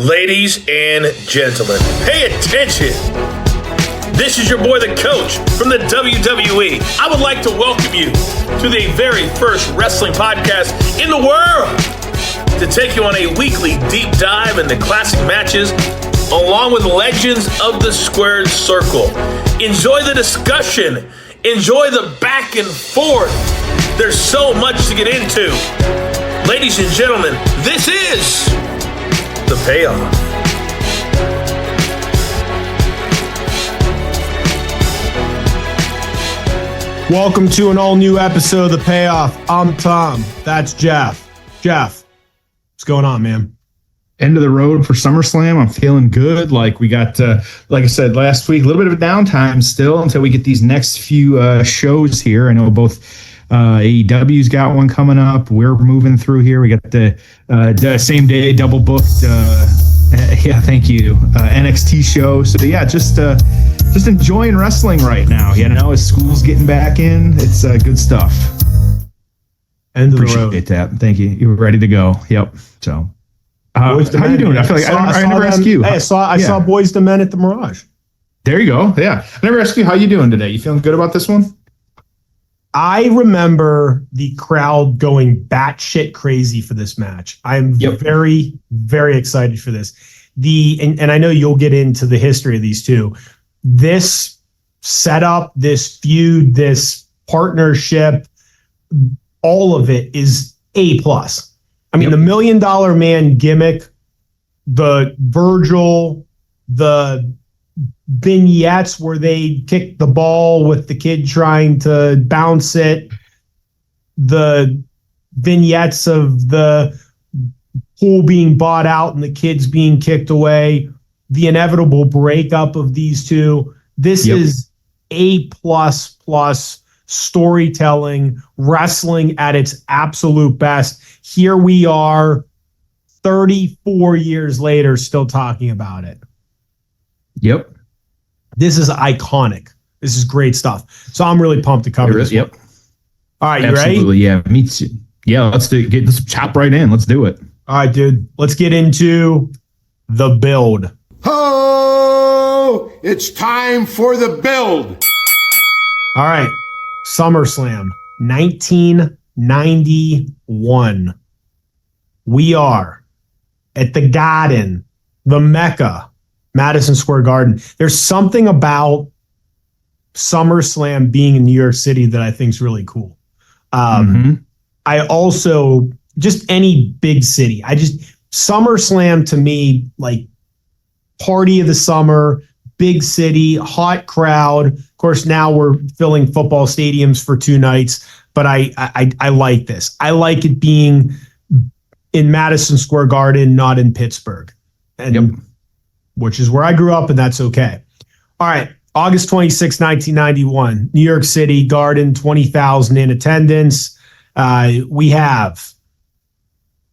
Ladies and gentlemen, pay attention. This is your boy, the coach from the WWE. I would like to welcome you to the very first wrestling podcast in the world to take you on a weekly deep dive into classic matches along with legends of the squared circle. Enjoy the discussion. Enjoy the back and forth. There's so much to get into. Ladies and gentlemen, this is The Payoff. Welcome to an all-new episode of The Payoff. I'm Tom. That's Jeff. Jeff, what's going on, man? End of the road for SummerSlam. I'm feeling good. Like we got, like I said last week, a little bit of a downtime still until we get these next few shows here. I know both AEW's got one coming up. We're moving through here. We got the same day double booked. Yeah, thank you. NXT show. So yeah, just enjoying wrestling right now. You know, as school's getting back in, it's good stuff. End of the road. Appreciate that. Thank you. You're ready to go. Yep. So. How you doing? I feel like I never asked you. Hey, I saw Boys to Men at the Mirage. There you go. Yeah. I never asked you how you doing today. You feeling good about this one? I remember the crowd going batshit crazy for this match. I'm very, very excited for this. And I know you'll get into the history of these two. This setup, this feud, this partnership, all of it is A+. I mean, the $1 Million Man gimmick, the Virgil, the vignettes where they kick the ball with the kid trying to bounce it, the vignettes of the pool being bought out and the kids being kicked away, the inevitable breakup of these two. This is A++ storytelling, wrestling at its absolute best. Here we are 34 years later still talking about it. Yep. This is iconic. This is great stuff. So I'm really pumped to cover this. Yep. All right, absolutely, you ready? Yeah, me too. Yeah, let's chop right in. Let's do it. All right, dude. Let's get into the build. Oh, it's time for the build. All right. SummerSlam 1991. We are at the Garden, the Mecca, Madison Square Garden. There's something about SummerSlam being in New York City that I think is really cool. I also, just any big city, SummerSlam to me, like party of the summer, big city, hot crowd. Of course, now we're filling football stadiums for 2 nights, but I like this. I like it being in Madison Square Garden, not in Pittsburgh, and which is where I grew up, and that's okay. All right, August 26, 1991, New York City Garden, 20,000 in attendance. We have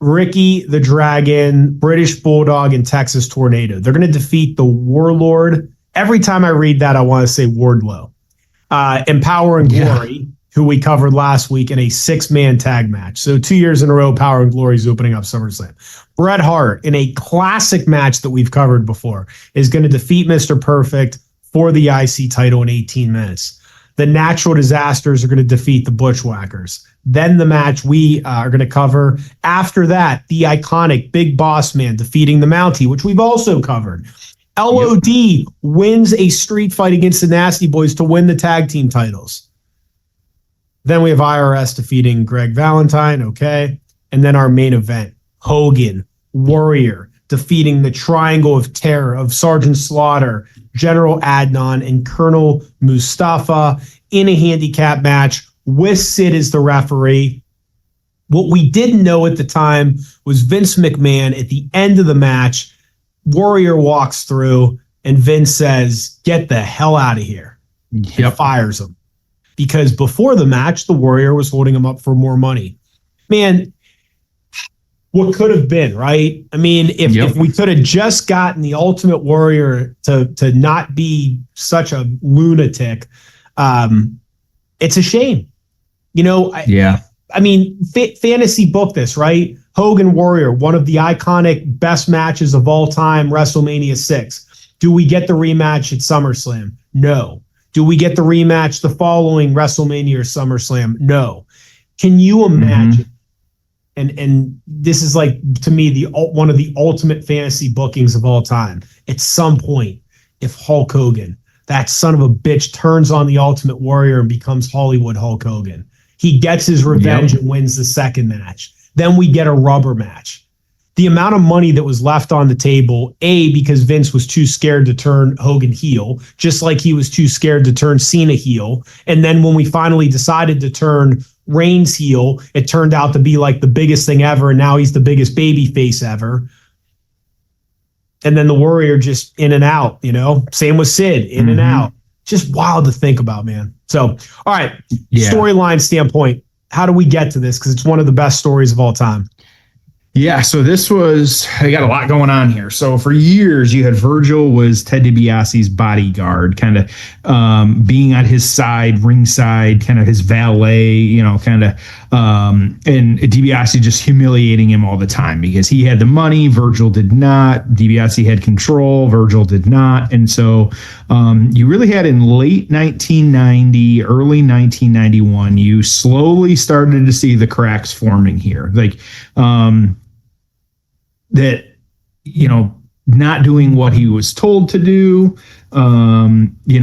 Ricky the Dragon, British Bulldog, and Texas Tornado. They're going to defeat the Warlord. Every time I read that, I want to say Wardlow. And Power and Glory, who we covered last week in a 6-man tag match. So 2 years in a row, Power and Glory is opening up SummerSlam. Bret Hart, in a classic match that we've covered before, is going to defeat Mr. Perfect for the IC title in 18 minutes. The Natural Disasters are going to defeat the Bushwhackers. Then the match we are going to cover after that, the iconic Big Boss Man defeating the Mountie, which we've also covered. LOD wins a street fight against the Nasty Boys to win the tag team titles. Then we have IRS defeating Greg Valentine, okay. And then our main event, Hogan, Warrior, defeating the Triangle of Terror of Sergeant Slaughter, General Adnan, and Colonel Mustafa in a handicap match with Sid as the referee. What we didn't know at the time was Vince McMahon at the end of the match, Warrior walks through and Vince says, "Get the hell out of here." And fires him. Because before the match, the Warrior was holding him up for more money. Man, what could have been, right? I mean, if we could have just gotten the Ultimate Warrior to not be such a lunatic, it's a shame. You know, I mean, fantasy book this, right? Hogan Warrior, one of the iconic best matches of all time, WrestleMania 6. Do we get the rematch at SummerSlam? No. Do we get the rematch the following WrestleMania or SummerSlam? No. Can you imagine? And this is like, to me, one of the ultimate fantasy bookings of all time. At some point, if Hulk Hogan, that son of a bitch, turns on the Ultimate Warrior and becomes Hollywood Hulk Hogan, he gets his revenge and wins the second match. Then we get a rubber match. The amount of money that was left on the table, because Vince was too scared to turn Hogan heel, just like he was too scared to turn Cena heel. And then when we finally decided to turn Reigns heel, it turned out to be like the biggest thing ever, and now he's the biggest baby face ever. And then the Warrior just in and out, Same with Sid, in and out. Just wild to think about, man. So, all right, storyline standpoint, how do we get to this? Because it's one of the best stories of all time. Yeah, so they got a lot going on here. So for years, you had Virgil was Ted DiBiase's bodyguard, kind of being at his side, ringside, kind of his valet, and DiBiase just humiliating him all the time because he had the money, Virgil did not. DiBiase had control, Virgil did not. And so you really had in late 1990, early 1991, you slowly started to see the cracks forming here. Like, that, not doing what he was told to do,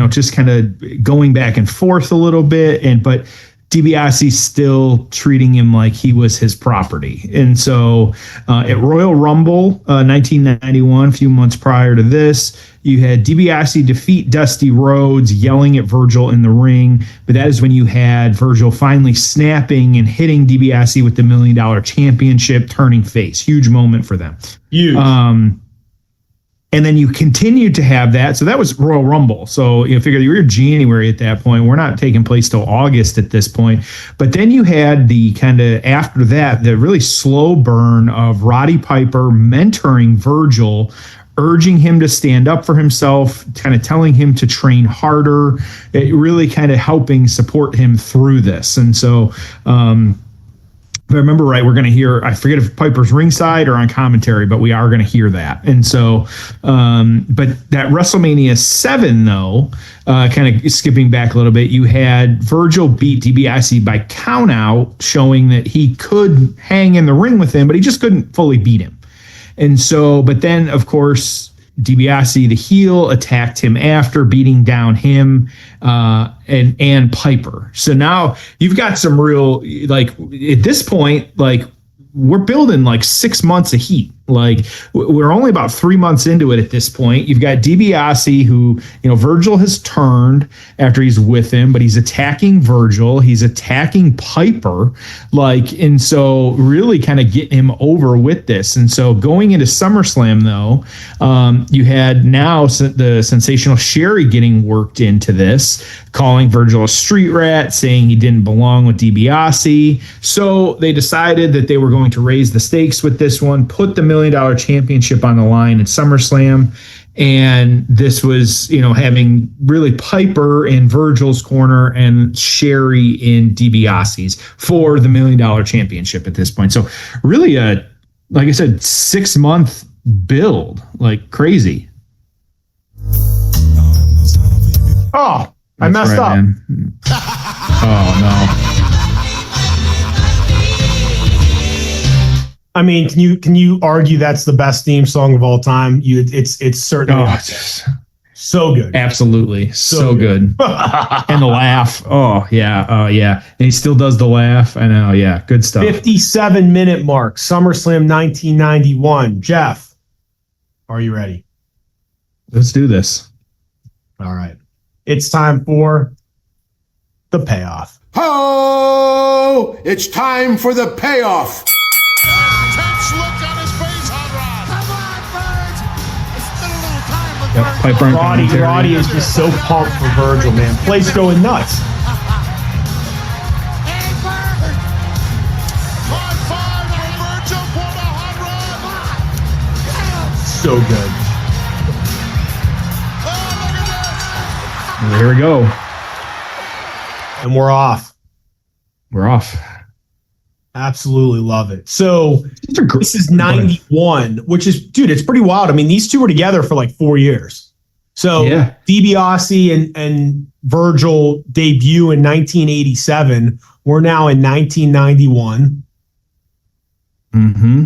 just kind of going back and forth a little bit. But DiBiase still treating him like he was his property. And so at Royal Rumble 1991, a few months prior to this, you had DiBiase defeat Dusty Rhodes, yelling at Virgil in the ring. But that is when you had Virgil finally snapping and hitting DiBiase with the $1 Million Championship, turning face. Huge moment for them. Huge. And then you continued to have that. So that was Royal Rumble. So you figure you were January at that point. We're not taking place till August at this point. But then you had the kind of after that, the really slow burn of Roddy Piper mentoring Virgil, urging him to stand up for himself, kind of telling him to train harder, it really kind of helping support him through this. And so, if I remember right, we're going to hear, I forget if Piper's ringside or on commentary, but we are going to hear that. And so, but that WrestleMania 7, though, kind of skipping back a little bit, you had Virgil beat DiBiase by count out, showing that he could hang in the ring with him, but he just couldn't fully beat him. And so, but then, of course, DiBiase, the heel, attacked him after, beating down him and Piper. So now you've got some real, like, at this point, like, we're building like 6 months of heat. Like, we're only about 3 months into it at this point. You've got DiBiase, who, Virgil has turned after he's with him, but he's attacking Virgil. He's attacking Piper. And so really kind of getting him over with this. And so going into SummerSlam, though, you had now the sensational Sherry getting worked into this, calling Virgil a street rat, saying he didn't belong with DiBiase. So they decided that they were going to raise the stakes with this one, put the $1 Million Championship on the line at SummerSlam. And this was, having really Piper in Virgil's corner and Sherry in DiBiase's for the $1 Million Championship at this point. So really like I said, 6 month build, like crazy. Oh, I messed up. Man. Oh, no. I mean, can you argue that's the best theme song of all time? It's certainly so good. Absolutely. So good. And the laugh. Oh, yeah. Yeah. And he still does the laugh. I know. Yeah. Good stuff. 57-minute mark, SummerSlam 1991. Jeff, are you ready? Let's do this. All right. It's time for the payoff. Oh, it's time for the payoff. Yep, Piper on commentary. Roddy is just so pumped for Virgil, man. Place going nuts. So good. Here we go. And we're off. We're off. Absolutely love it. So this is Go 91, which is, dude, it's pretty wild. I mean, these two were together for like 4 years. So Yeah. DiBiase and Virgil debut in 1987. We're now in 1991. Mm-hmm.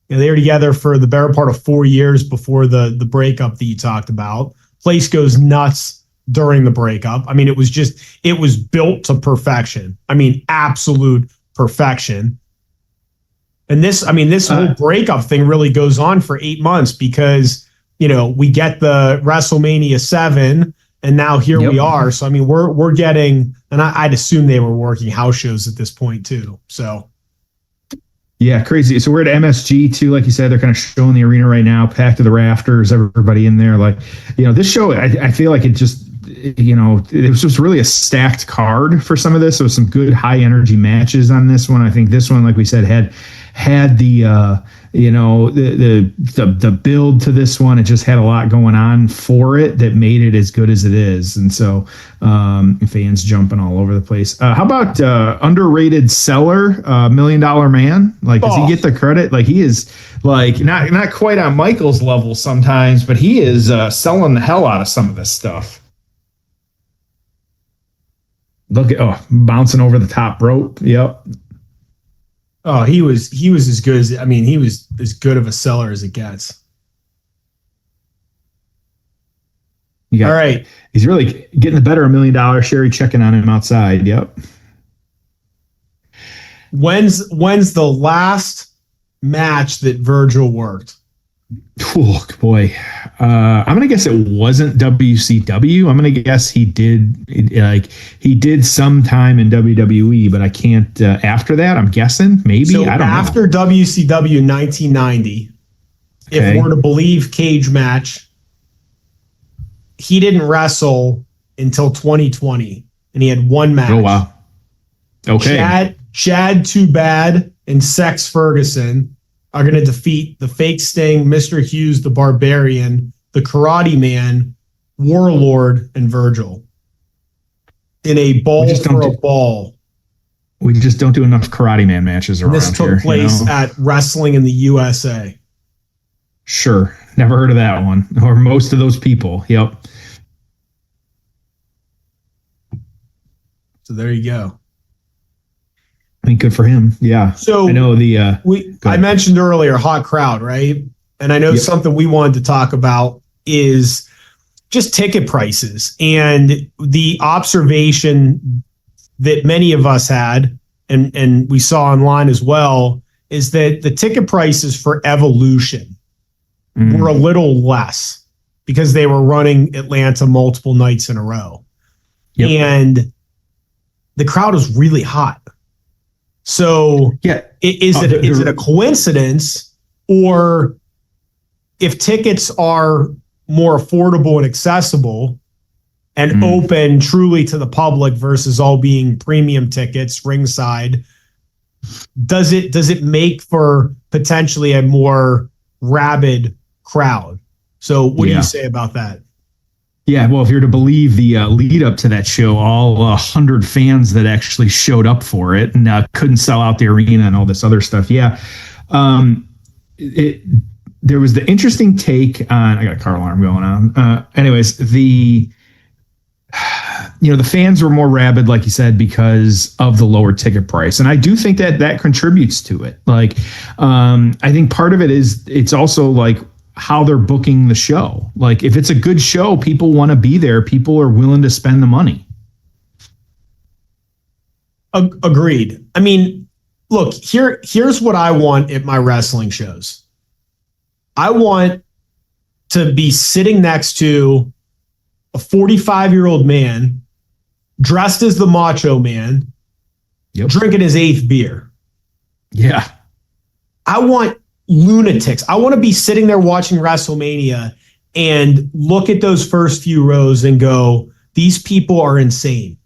And they were together for the better part of 4 years before the breakup that you talked about. Place goes nuts during the breakup. I mean, it was built to perfection. I mean, absolute perfection. And this whole breakup thing really goes on for 8 months because, we get the WrestleMania 7 and now here we are. So, I mean, we're getting, and I'd assume they were working house shows at this point too. So. Yeah, crazy. So we're at MSG too, like you said. They're kind of showing the arena right now, packed to the rafters. Everybody in there, like, this show. I feel like it just, it was just really a stacked card for some of this. So some good high energy matches on this one. I think this one, like we said, had the the build to this one. It just had a lot going on for it that made it as good as it is. And so fans jumping all over the place. How about underrated seller, $1 Million Man? Like, does he get the credit? Like, he is like not quite on Michael's level sometimes, but he is selling the hell out of some of this stuff. Look at bouncing over the top rope. Yep. Oh, he was as good as, he was as good of a seller as it gets. All right. He's really getting the better of $1 Million. Sherry checking on him outside. Yep. When's the last match that Virgil worked? Oh boy. I'm gonna guess it wasn't WCW. I'm gonna guess he did some time in WWE, but I can't. After that, I'm guessing maybe. So I don't know. After WCW in 1990, if we're to believe Cage Match, he didn't wrestle until 2020, and he had one match. Oh wow. Okay. Chad Too Bad and Sex Ferguson are going to defeat the Fake Sting, Mr. Hughes, the Barbarian, the Karate Man, Warlord, and Virgil in a ball for a ball. We just don't do enough Karate Man matches around here. This took place at Wrestling in the USA. Sure. Never heard of that one, or most of those people. Yep. So there you go. I mean, good for him. Yeah. So I know I mentioned earlier, hot crowd, right? And I know something we wanted to talk about is just ticket prices and the observation that many of us had, and we saw online as well, is that the ticket prices for Evolution were a little less because they were running Atlanta multiple nights in a row. Yep. And the crowd was really hot. So is it a coincidence, or if tickets are more affordable and accessible and open truly to the public versus all being premium tickets ringside, does it make for potentially a more rabid crowd? So what do you say about that? Yeah, well, if you're to believe the lead up to that show, all 100 fans that actually showed up for it and couldn't sell out the arena and all this other stuff. Yeah. There was the interesting take on, I got a car alarm going on. Anyways, the fans were more rabid, like you said, because of the lower ticket price. And I do think that contributes to it. Like, I think part of it is it's also like how they're booking the show. Like, if it's a good show, people want to be there. People are willing to spend the money. Agreed. I mean, look, here's what I want at my wrestling shows. I want to be sitting next to a 45-year-old man dressed as the Macho Man, drinking his 8th beer. Yeah. I want lunatics. I want to be sitting there watching WrestleMania and look at those first few rows and go, these people are insane.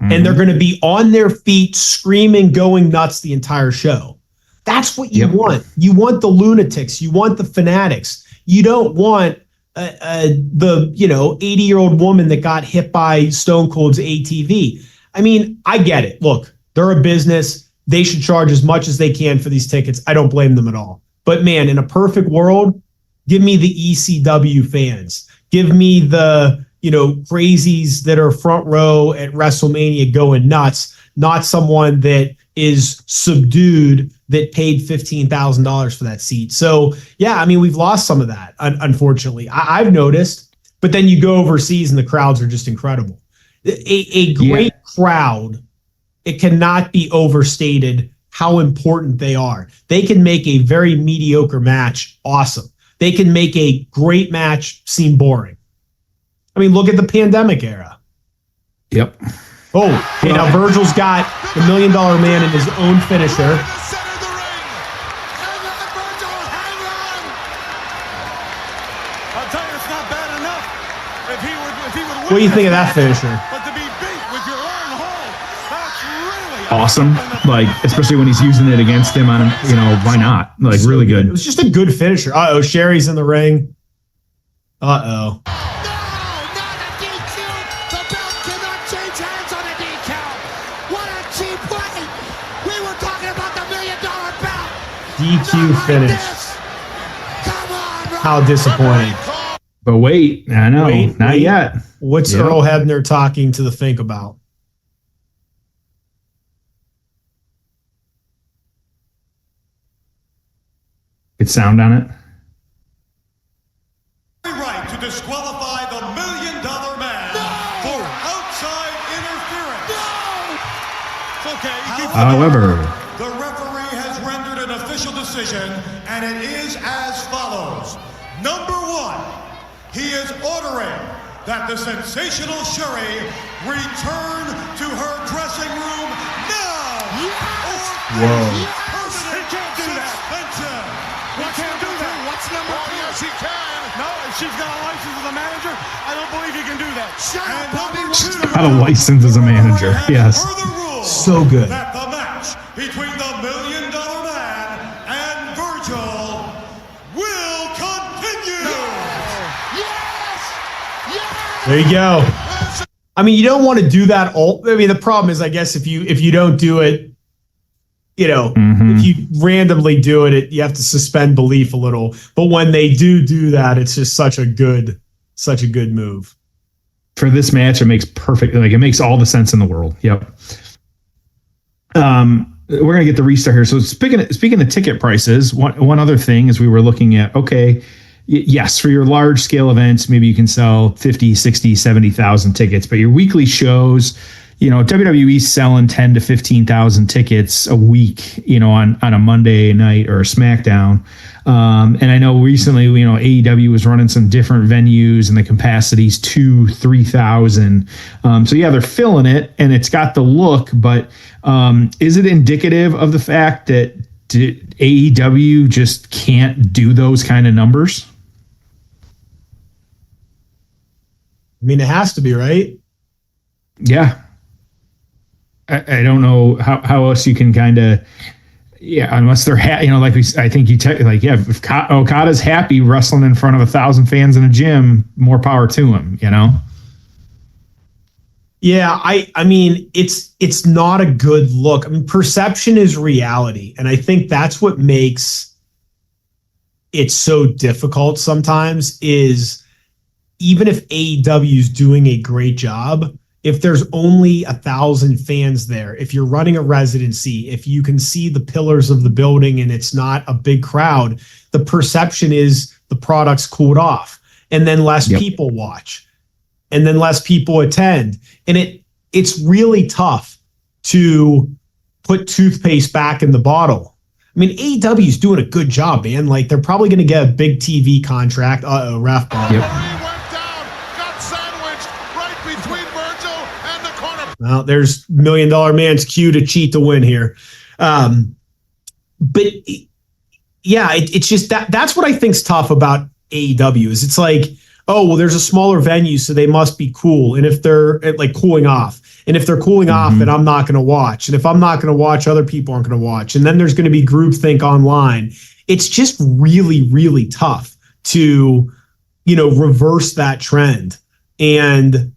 And they're going to be on their feet, screaming, going nuts the entire show. That's what you want. You want the lunatics. You want the fanatics. You don't want the 80-year-old woman that got hit by Stone Cold's ATV. I mean, I get it. Look, they're a business. they should charge as much as they can for these tickets. I don't blame them at all. But man, in a perfect world, give me the ECW fans. Give me the, crazies that are front row at WrestleMania going nuts, not someone that is subdued that paid $15,000 for that seat. So, yeah, I mean, we've lost some of that, unfortunately. I've noticed, but then you go overseas and the crowds are just incredible. A great crowd, it cannot be overstated how important they are. They can make a very mediocre match awesome. They can make a great match seem boring. I mean, look at the pandemic era. Yep. Oh, okay, now Virgil's got the $1 Million Man in his own finisher. What do you think of that finisher? Awesome. Like, especially when he's using it against him on, why not? Like, really good. It was just a good finisher. Uh-oh, Sherry's in the ring. Uh-oh. DQ finish. How disappointing. But wait, I know, not yet. What's Earl Hebner talking to the Fink about? Get sound on it. Right to disqualify the $1 Million Man for outside interference. It's okay. However, the referee has rendered an official decision, and it is as follows. Number 1, he is ordering that the sensational Sherry return to her dressing room now. Yes! Whoa. He can't do that. Suspension. He can't do that. What's number 2? Yes, he can. No, if she's got a license as a manager, I don't believe he can do that. And number 2. Got a license as a manager. Yes. So good. That the match between the $1 Million Man and Virgil will continue. Yes! Yes! There you go. I mean, you don't want to do that all. I mean, the problem is, I guess, if you don't do it, if you randomly do it, you have to suspend belief a little. But when they do that, it's just such a good move. For this match, it makes it makes all the sense in the world. Yep. We're gonna get the restart here. So speaking of ticket prices, one other thing is we were looking at, okay, yes, for your large scale events, maybe you can sell 50, 60, 70,000 tickets, but your weekly shows, WWE's selling 10 to 15,000 tickets a week, on a Monday night or a SmackDown. And I know recently, AEW was running some different venues and the capacity's 2,000, 3,000. So yeah, they're filling it and it's got the look, but is it indicative of the fact that AEW just can't do those kind of numbers? I mean, it has to be, right? Yeah. I don't know how else you can kind of, unless they're if Okada's happy wrestling in front of 1,000 fans in a gym, more power to him, Yeah, I mean, it's not a good look. I mean, perception is reality, and I think that's what makes it so difficult sometimes. Is even if AEW is doing a great job, if there's only 1,000 fans there, if you're running a residency, if you can see the pillars of the building and it's not a big crowd, the perception is the product's cooled off, and then less people watch, and then less people attend. And it's really tough to put toothpaste back in the bottle. I mean, AEW is doing a good job, man. Like, they're probably going to get a big TV contract. Ref ball. Yep. Well, there's $1 Million Man's cue to cheat to win here. But yeah, it's just that's what I think's tough about AEW is it's like, oh, well, there's a smaller venue, so they must be cool. And if they're like cooling off, and if they're cooling off, then I'm not going to watch. And if I'm not going to watch, other people aren't going to watch. And then there's going to be groupthink online. It's just really, really tough to, reverse that trend. And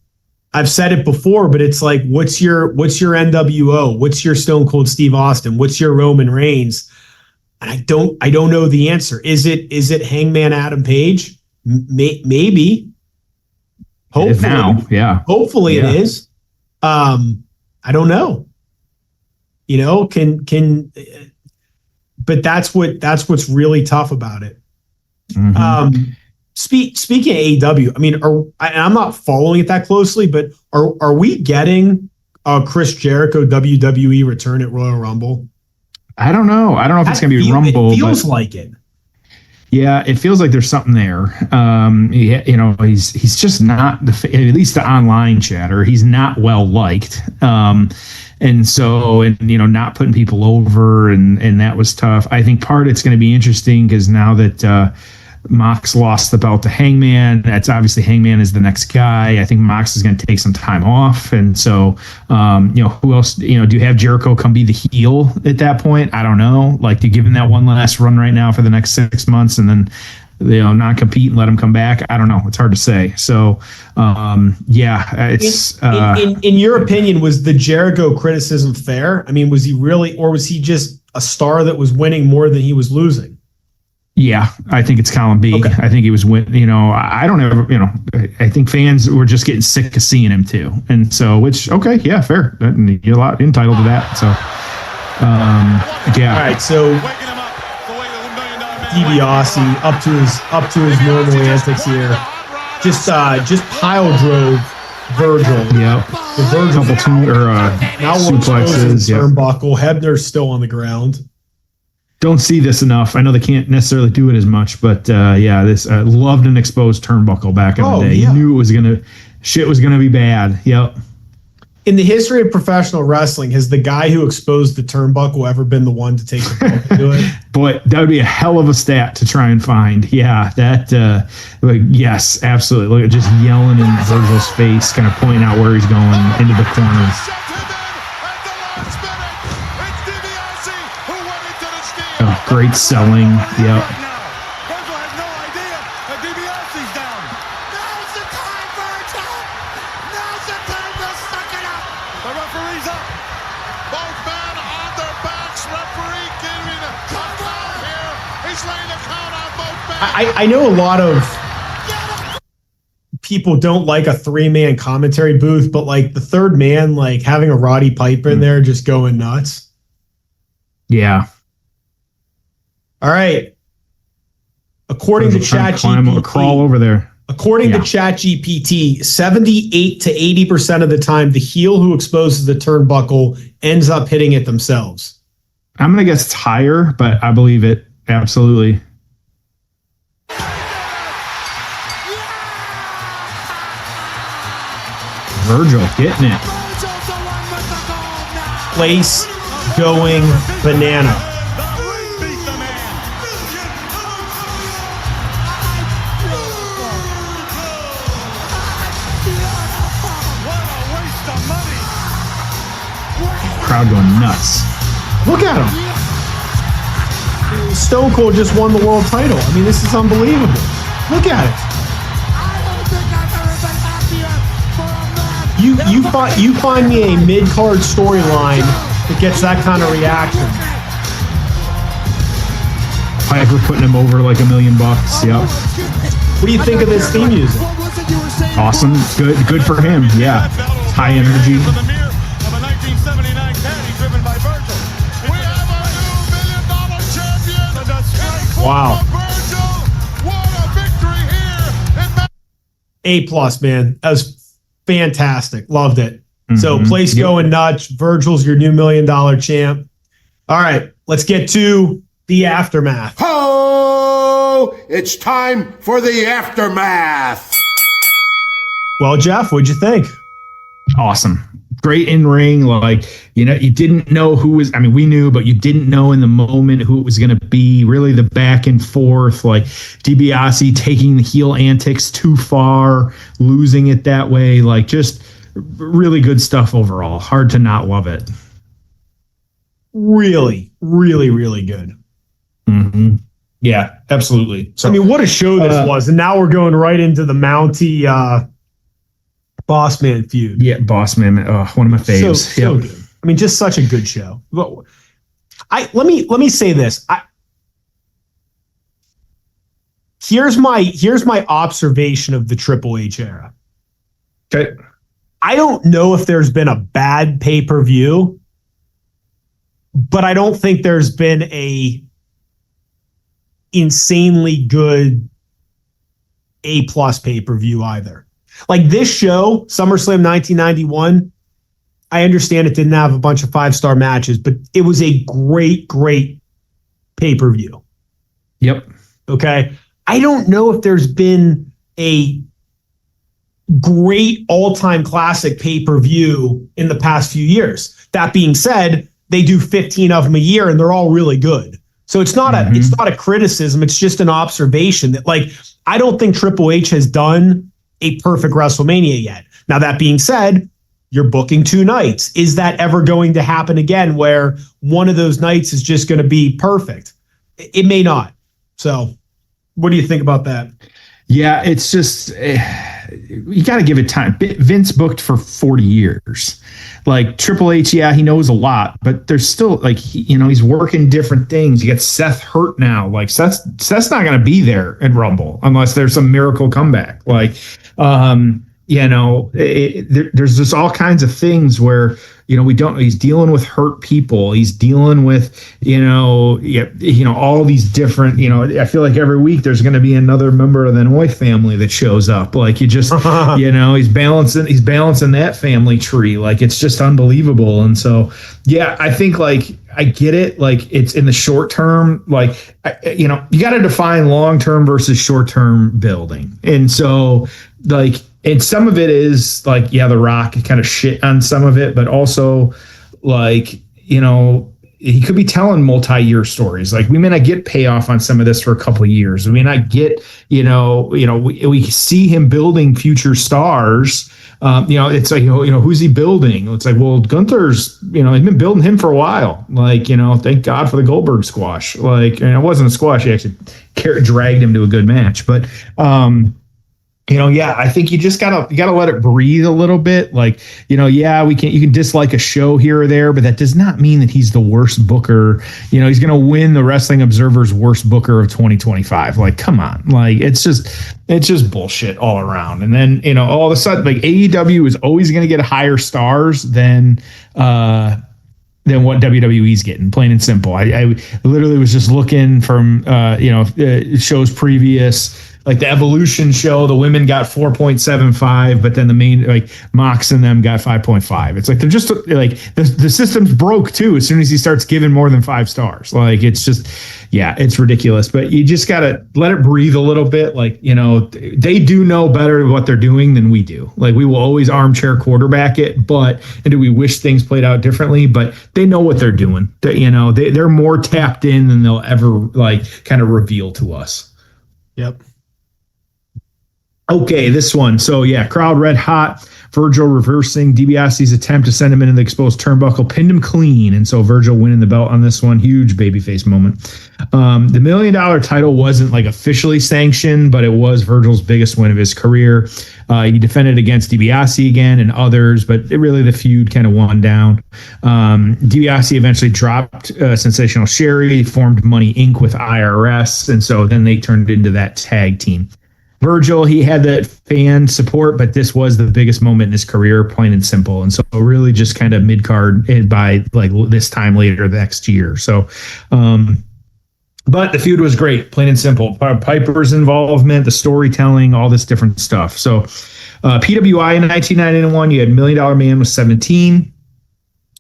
I've said it before, but it's like, what's your NWO? What's your Stone Cold Steve Austin? What's your Roman Reigns? And I don't know the answer. Is it Hangman Adam Page? Maybe. Hopefully now, yeah. Hopefully it is. I don't know. You know, but that's what's really tough about it. Mm-hmm. Speaking of AEW, I mean, I'm not following it that closely, but are we getting a Chris Jericho WWE return at Royal Rumble? I don't know. I don't know if it's going to be Rumble. It feels like it. Yeah, it feels like there's something there. He's just not, at least the online chatter, he's not well liked. Not putting people over, and that was tough. I think part it's going to be interesting because now that Mox lost the belt to Hangman, that's obviously Hangman is the next guy. I think Mox is going to take some time off. And so, who else, do you have Jericho come be the heel at that point? I don't know. Like, do you give him that one last run right now for the next 6 months and then, not compete and let him come back? I don't know. It's hard to say. So, it's. In your opinion, was the Jericho criticism fair? I mean, was he really, or was he just a star that was winning more than he was losing? Yeah, I think it's column B. Okay. I think he was I don't ever, I think fans were just getting sick of seeing him too. And so, fair. You're a lot entitled to that. So, All right. So DiBiase up to his normal antics here. Just pile drove Virgil. Yeah. The Virgil now suplexes. Turnbuckle. Hebner's still on the ground. Don't see this enough. I know they can't necessarily do it as much, but this loved an exposed turnbuckle back in the day. Yeah. Knew shit was gonna be bad. Yep. In the history of professional wrestling, has the guy who exposed the turnbuckle ever been the one to take the belt to do it? Boy, that would be a hell of a stat to try and find. Yeah, that. Yes, absolutely. Look at just yelling in Virgil's face, kind of pointing out where he's going into the corner. Oh, great selling. Yep. Virgil has no idea that DiBiase's down. Now's the time, Virgil. Now's the time to suck it up. The referee's up. Both men on their backs. Referee giving a count here. He's laying a count on both men. I know a lot of people don't like a 3-man commentary booth, but like the third man, like having a Roddy Piper in there just going nuts. Yeah. All right. According to ChatGPT, crawl over there. According to ChatGPT, 78 to 80% of the time, the heel who exposes the turnbuckle ends up hitting it themselves. I'm gonna guess it's higher, but I believe it absolutely. Virgil getting it. Place going banana. Crowd going nuts. Look at him. Stone Cold just won the world title. I mean, this is unbelievable. Look at it. You find me a mid-card storyline that gets that kind of reaction. Piper putting him over like $1 million. Yep. What do you think of this theme music? Awesome. Good for him. Yeah. High energy. Wow. A+, man. That was fantastic. Loved it. Mm-hmm. So place going nuts. Virgil's your new $1 million champ. All right, let's get to the aftermath. Ho! It's time for the aftermath. Well, Jeff, what'd you think? Awesome. Great in ring. Like, you didn't know who was, we knew, but you didn't know in the moment who it was going to be. Really the back and forth, like DiBiase taking the heel antics too far, losing it that way. Like, just really good stuff overall. Hard to not love it. Really, really, really good. Mm-hmm. Yeah, absolutely. So, what a show this was. And now we're going right into the Mountie Boss Man feud. Yeah, Boss Man. One of my faves. So good. I mean, just such a good show. Let me say this. Here's my observation of the Triple H era. Okay. I don't know if there's been a bad pay-per-view, but I don't think there's been a insanely good A+ pay-per-view either. Like this show, SummerSlam 1991, I understand it didn't have a bunch of 5-star matches, but it was a great pay-per-view. Yep. Okay. I don't know if there's been a great all-time classic pay-per-view in the past few years. That being said, they do 15 of them a year and they're all really good. So it's not a criticism. It's just an observation that, like, I don't think Triple H has done a perfect WrestleMania yet. Now, that being said, you're booking 2 nights. Is that ever going to happen again where one of those nights is just going to be perfect? It may not. So what do you think about that? Yeah, it's just, you got to give it time. Vince booked for 40 years. Like Triple H, yeah, he knows a lot, but there's still, like, he's working different things. You get Seth hurt now. Like Seth's not going to be there at Rumble unless there's some miracle comeback. Like, there's just all kinds of things where, he's dealing with hurt people. He's dealing with, all these different, I feel like every week there's going to be another member of the Noy family that shows up. Like you just, he's balancing that family tree. Like it's just unbelievable. And so, yeah, I think I get it. Like it's in the short term, you got to define long-term versus short-term building. And so and some of it is The Rock kind of shit on some of it, but also he could be telling multi-year stories. Like we may not get payoff on some of this for a couple of years. We may not get, we see him building future stars. It's like, who's he building? It's like, well, Gunther's, he's been building him for a while. Thank God for the Goldberg squash. It wasn't a squash. He actually dragged him to a good match, but, I think you just gotta let it breathe a little bit. You can dislike a show here or there, but that does not mean that he's the worst booker. He's gonna win the Wrestling Observer's worst booker of 2025. Come on, it's just bullshit all around. And then all of a sudden, AEW is always gonna get higher stars than what WWE's getting, plain and simple. I literally was just looking from shows previous. Like the Evolution show, the women got 4.75, but then the main Mox and them got 5.5. It's they're just the system's broke too. As soon as he starts giving more than 5 stars, it's just, yeah, it's ridiculous. But you just gotta let it breathe a little bit. They do know better what they're doing than we do. We will always armchair quarterback it, and do we wish things played out differently? But they know what they're doing. They're more tapped in than they'll ever kind of reveal to us. Yep. Okay, this one. So, yeah, crowd red hot. Virgil reversing DiBiase's attempt to send him into the exposed turnbuckle, pinned him clean. And so Virgil winning the belt on this one. Huge babyface moment. The $1 million title wasn't officially sanctioned, but it was Virgil's biggest win of his career. He defended against DiBiase again and others, but the feud kind of wound down. DiBiase eventually dropped Sensational Sherry, formed Money Inc. with IRS. And so then they turned into that tag team. Virgil, he had that fan support, but this was the biggest moment in his career, plain and simple. And so really just kind of mid-card by this time later next year. So, but the feud was great, plain and simple. Piper's involvement, the storytelling, all this different stuff. So PWI in 1991, you had $1 Million Man with 17.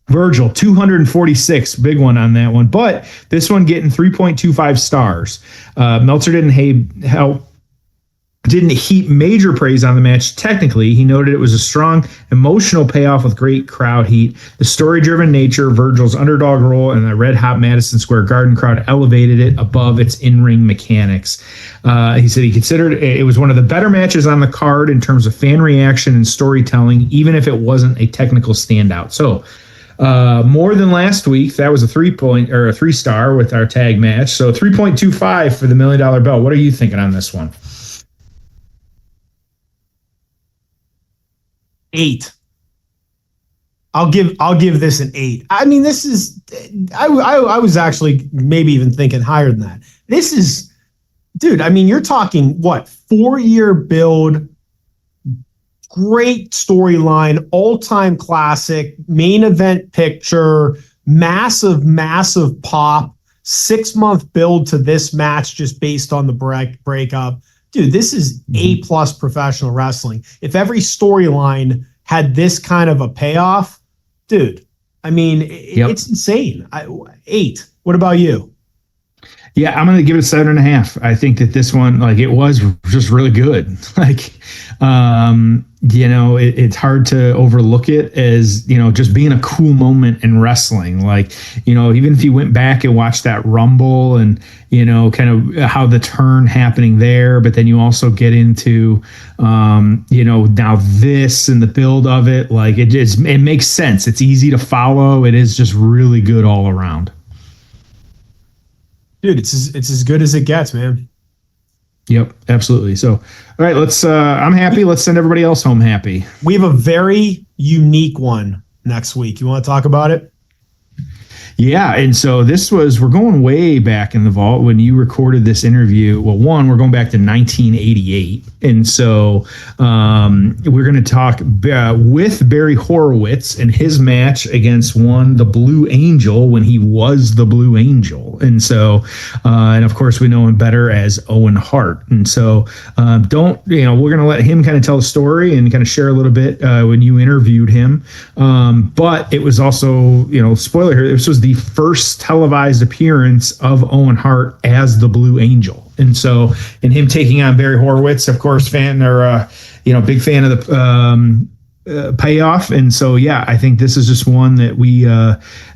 Virgil, 246, big one on that one. But this one getting 3.25 stars. Meltzer didn't heap major praise on the match. Technically, he noted it was a strong emotional payoff with great crowd heat. The story-driven nature, Virgil's underdog role, and the red-hot Madison Square Garden crowd elevated it above its in-ring mechanics. He said he considered it was one of the better matches on the card in terms of fan reaction and storytelling, even if it wasn't a technical standout. So, more than last week. That was a 3-star with our tag match. So 3.25 for the $1 million belt. What are you thinking on this one? 8. I'll give this an 8. I mean, this is I was actually maybe even thinking higher than that. This is, dude, I mean, you're talking what, 4-year build, great storyline, all-time classic, main event picture, massive pop, 6-month build to this match just based on the breakup. Dude, this is A+ professional wrestling. If every storyline had this kind of a payoff, dude, I mean, it's insane. 8. What about you? Yeah, I'm going to give it a 7.5. I think that this one, like, it was just really good. Like, it's hard to overlook it as, just being a cool moment in wrestling. Like, even if you went back and watched that Rumble and, kind of how the turn happening there, but then you also get into, now this and the build of it, like it makes sense. It's easy to follow. It is just really good all around. Dude, it's as good as it gets, man. Yep, absolutely. So, all right, I'm happy. Let's send everybody else home happy. We have a very unique one next week. You want to talk about it? Yeah, and so we're going way back in the vault when you recorded this interview. Well, we're going back to 1988. And so we're going to talk with Barry Horowitz and his match against the Blue Angel when he was the Blue Angel. And so, and of course, we know him better as Owen Hart. And so we're going to let him kind of tell the story and kind of share a little bit when you interviewed him. But it was also, spoiler here, this was the first televised appearance of Owen Hart as the Blue Angel. And so, in him taking on Barry Horowitz, of course, big fan of the payoff. And so, yeah, I think this is just one that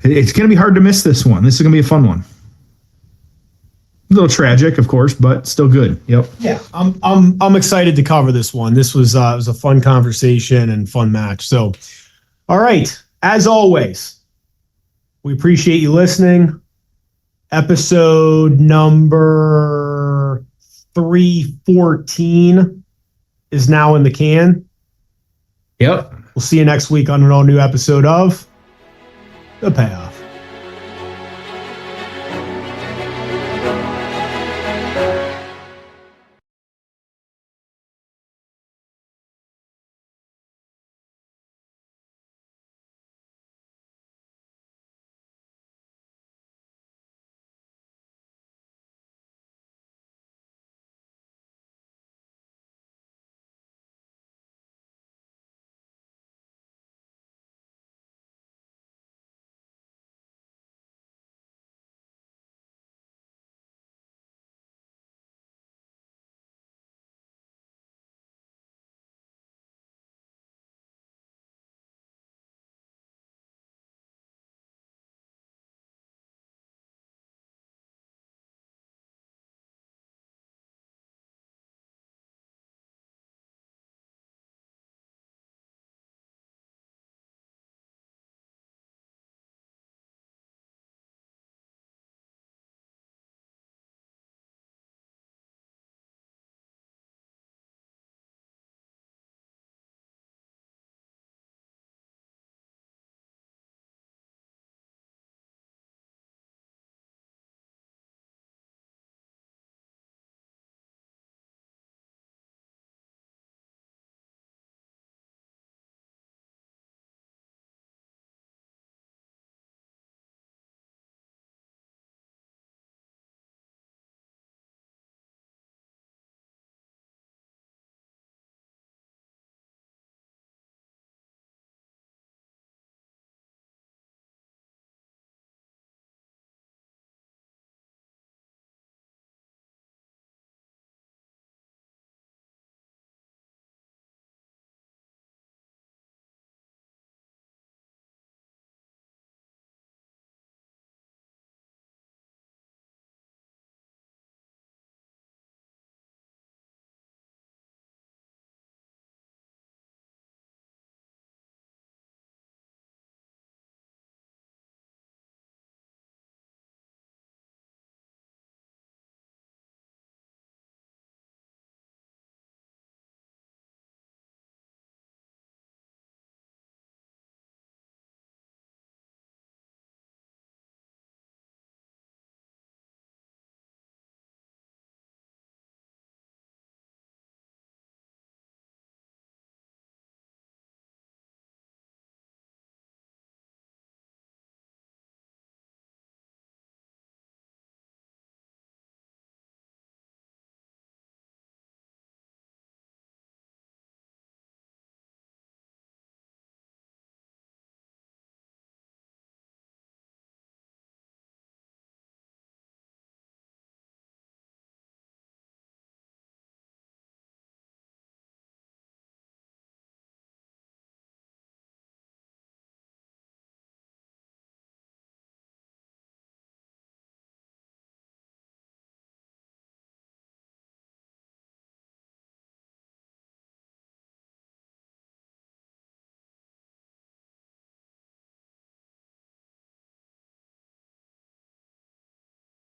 it's going to be hard to miss this one. This is going to be a fun one. A little tragic, of course, but still good. Yep. Yeah, I'm excited to cover this one. This was it was a fun conversation and fun match. So, all right, as always, we appreciate you listening. Episode number 314 is now in the can. Yep. We'll see you next week on an all new episode of The Payoff.